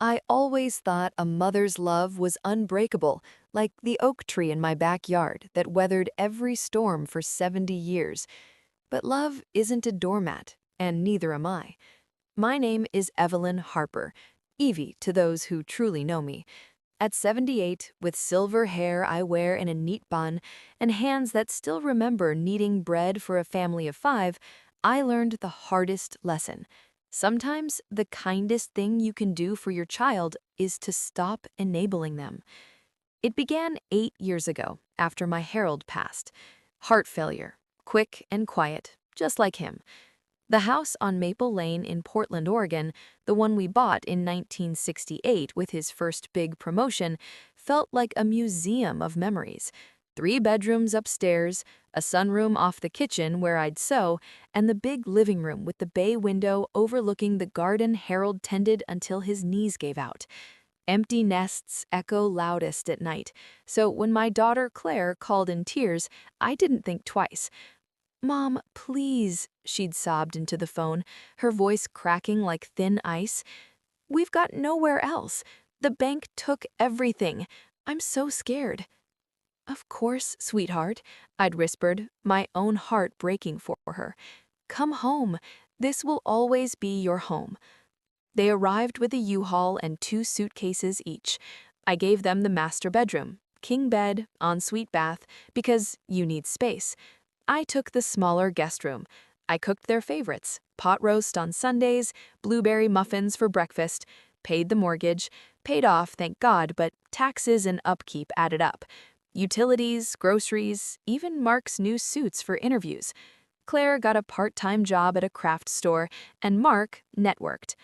I always thought a mother's love was unbreakable, like the oak tree in my backyard that weathered every storm for 70 years. But love isn't a doormat, and neither am I. My name is Evelyn Harper, Evie to those who truly know me. At 78, with silver hair I wear in a neat bun and hands that still remember kneading bread for a family of 5, I learned the hardest lesson. Sometimes the kindest thing you can do for your child is to stop enabling them. It began 8 years ago, after my Harold passed. Heart failure, quick and quiet, just like him. The house on Maple Lane in Portland, Oregon, the one we bought in 1968 with his first big promotion, felt like a museum of memories. 3 bedrooms upstairs, a sunroom off the kitchen where I'd sew, and the big living room with the bay window overlooking the garden Harold tended until his knees gave out. Empty nests echo loudest at night, so when my daughter Claire called in tears, I didn't think twice. "Mom, please," she'd sobbed into the phone, her voice cracking like thin ice. "We've got nowhere else. The bank took everything. I'm so scared." "Of course, sweetheart," I'd whispered, my own heart breaking for her. "Come home. This will always be your home." They arrived with a U-Haul and 2 suitcases each. I gave them the master bedroom, king bed, ensuite bath, because you need space. I took the smaller guest room. I cooked their favorites, pot roast on Sundays, blueberry muffins for breakfast, paid the mortgage, paid off, thank God, but taxes and upkeep added up. Utilities, groceries, even Mark's new suits for interviews. Claire got a part-time job at a craft store, and Mark networked.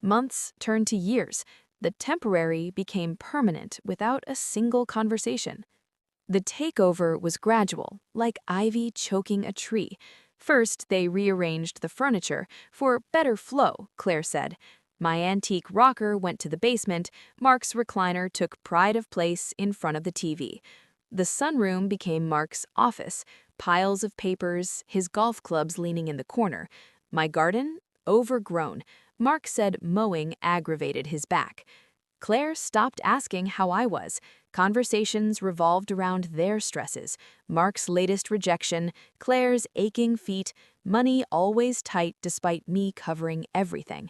Months turned to years. The temporary became permanent without a single conversation. The takeover was gradual, like ivy choking a tree. First, they rearranged the furniture for better flow, Claire said. My antique rocker went to the basement, Mark's recliner took pride of place in front of the TV. The sunroom became Mark's office, piles of papers, his golf clubs leaning in the corner. My garden? Overgrown. Mark said mowing aggravated his back. Claire stopped asking how I was. Conversations revolved around their stresses. Mark's latest rejection, Claire's aching feet, money always tight despite me covering everything.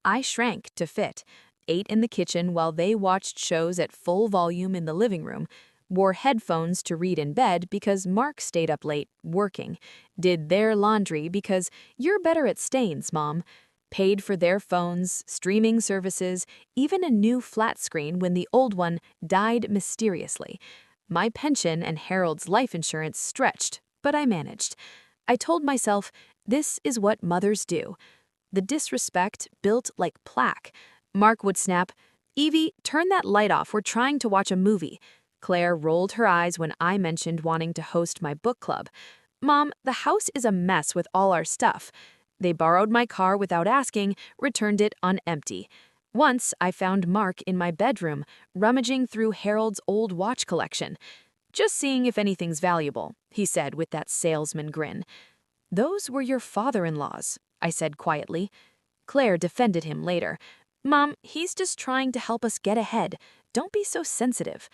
I shrank to fit, ate in the kitchen while they watched shows at full volume in the living room, wore headphones to read in bed because Mark stayed up late, working, did their laundry because you're better at stains, Mom, paid for their phones, streaming services, even a new flat screen when the old one died mysteriously. My pension and Harold's life insurance stretched, but I managed. I told myself, this is what mothers do. The disrespect built like plaque. Mark would snap, "Evie, turn that light off, we're trying to watch a movie." Claire rolled her eyes when I mentioned wanting to host my book club. "Mom, the house is a mess with all our stuff." They borrowed my car without asking, returned it on empty. Once, I found Mark in my bedroom, rummaging through Harold's old watch collection. "Just seeing if anything's valuable," he said with that salesman grin. "Those were your father-in-laws," I said quietly. Claire defended him later. "Mom, he's just trying to help us get ahead. Don't be so sensitive."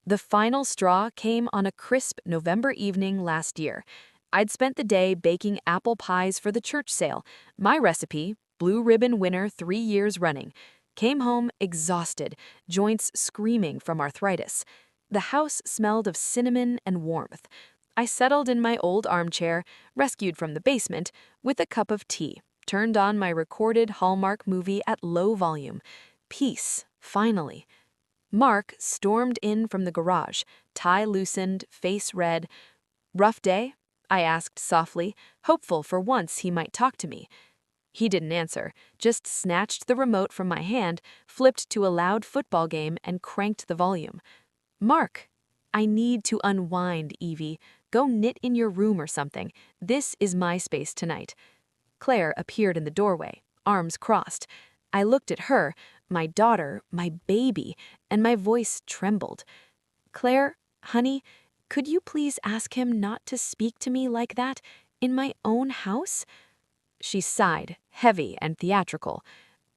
The final straw came on a crisp November evening last year. I'd spent the day baking apple pies for the church sale. My recipe, blue ribbon winner 3 years running. Came home exhausted, joints screaming from arthritis. The house smelled of cinnamon and warmth. I settled in my old armchair, rescued from the basement, with a cup of tea, turned on my recorded Hallmark movie at low volume. Peace, finally. Mark stormed in from the garage, tie loosened, face red. "Rough day?" I asked softly, hopeful for once he might talk to me. He didn't answer, just snatched the remote from my hand, flipped to a loud football game, and cranked the volume. "Mark, I need to unwind, Evie. Go knit in your room or something. This is my space tonight." Claire appeared in the doorway, arms crossed. I looked at her, my daughter, my baby, and my voice trembled. "Claire, honey, could you please ask him not to speak to me like that in my own house?" She sighed, heavy and theatrical.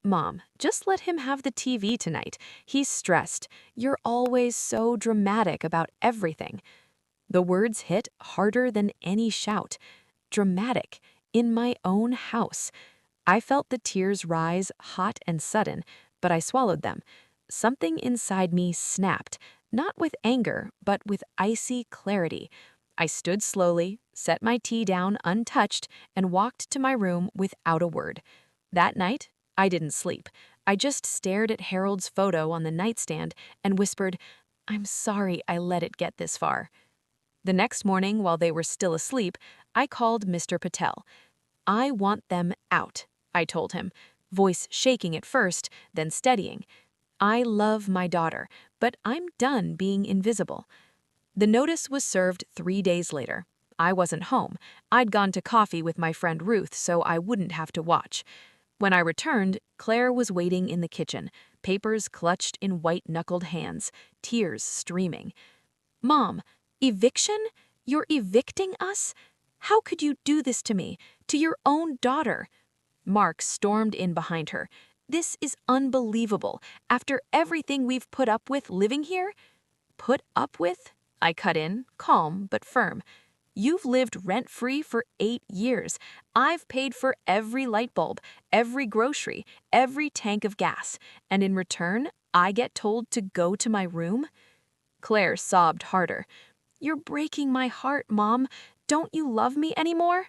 Mom, just let him have the TV tonight. He's stressed. You're always so dramatic about everything. The words hit harder than any shout. Dramatic. In my own house. I felt the tears rise, hot and sudden, but I swallowed them. Something inside me snapped, not with anger, but with icy clarity. I stood slowly, set my tea down untouched, and walked to my room without a word. That night, I didn't sleep. I just stared at Harold's photo on the nightstand and whispered, "I'm sorry I let it get this far." The next morning, while they were still asleep, I called Mr. Patel. "I want them out," I told him, voice shaking at first, then steadying. "I love my daughter, but I'm done being invisible." The notice was served 3 days later. I wasn't home. I'd gone to coffee with my friend Ruth, so I wouldn't have to watch. When I returned, Claire was waiting in the kitchen, papers clutched in white-knuckled hands, tears streaming. "Mom, eviction? You're evicting us? How could you do this to me, to your own daughter?" Mark stormed in behind her. "This is unbelievable. After everything we've put up with living here?" "Put up with?" I cut in, calm but firm. "You've lived rent-free for 8 years. I've paid for every light bulb, every grocery, every tank of gas, and in return, I get told to go to my room?" Claire sobbed harder. "You're breaking my heart, Mom. Don't you love me anymore?"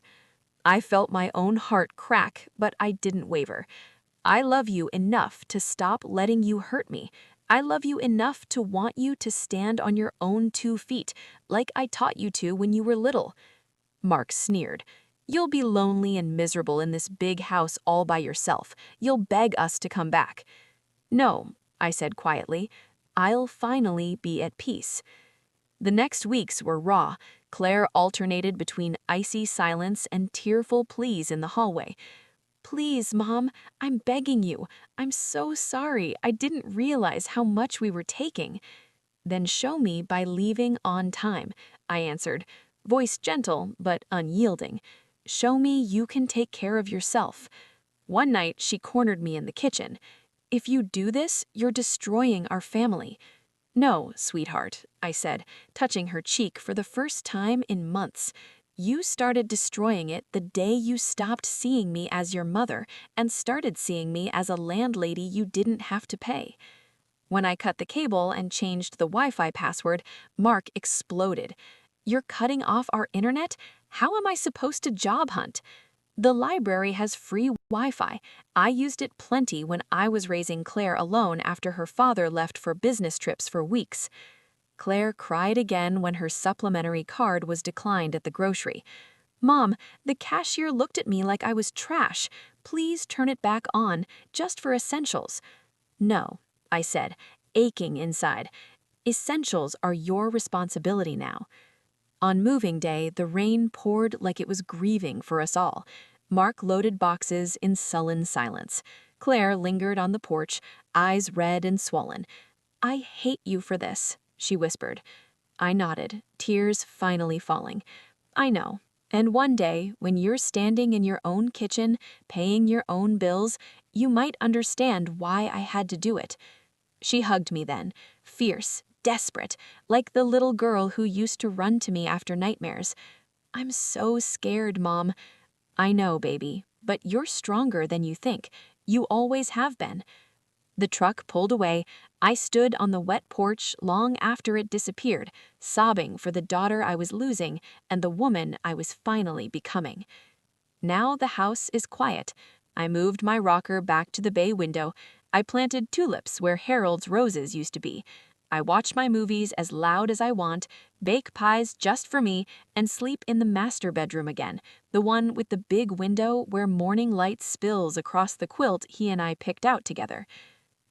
I felt my own heart crack, but I didn't waver. "I love you enough to stop letting you hurt me. I love you enough to want you to stand on your own 2 feet, like I taught you to when you were little." Mark sneered. "You'll be lonely and miserable in this big house all by yourself. You'll beg us to come back." "No," I said quietly. "I'll finally be at peace." The next weeks were raw. Claire alternated between icy silence and tearful pleas in the hallway. "Please, Mom, I'm begging you. I'm so sorry. I didn't realize how much we were taking." "Then show me by leaving on time," I answered, voice gentle but unyielding. "Show me you can take care of yourself." One night, she cornered me in the kitchen. "If you do this, you're destroying our family." "No, sweetheart," I said, touching her cheek for the first time in months. "You started destroying it the day you stopped seeing me as your mother and started seeing me as a landlady you didn't have to pay." When I cut the cable and changed the Wi-Fi password, Mark exploded. "You're cutting off our internet? How am I supposed to job hunt?" "The library has free Wi-Fi. I used it plenty when I was raising Claire alone after her father left for business trips for weeks." Claire cried again when her supplementary card was declined at the grocery. "Mom, the cashier looked at me like I was trash. Please turn it back on, just for essentials." "No," I said, aching inside. "Essentials are your responsibility now." On moving day, the rain poured like it was grieving for us all. Mark loaded boxes in sullen silence. Claire lingered on the porch, eyes red and swollen. "I hate you for this," she whispered. I nodded, tears finally falling. "I know. And one day, when you're standing in your own kitchen, paying your own bills, you might understand why I had to do it." She hugged me then, fierce, desperate, like the little girl who used to run to me after nightmares. "I'm so scared, Mom." "I know, baby, but you're stronger than you think. You always have been." The truck pulled away. I stood on the wet porch long after it disappeared, sobbing for the daughter I was losing and the woman I was finally becoming. Now the house is quiet. I moved my rocker back to the bay window. I planted tulips where Harold's roses used to be. I watch my movies as loud as I want, bake pies just for me, and sleep in the master bedroom again, the one with the big window where morning light spills across the quilt he and I picked out together.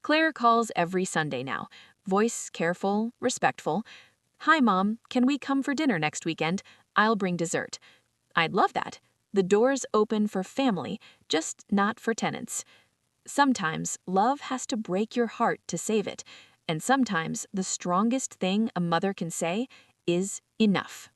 Claire calls every Sunday now, voice careful, respectful. "Hi, Mom, can we come for dinner next weekend? I'll bring dessert." "I'd love that. The door's open for family, just not for tenants." Sometimes love has to break your heart to save it, and sometimes the strongest thing a mother can say is enough.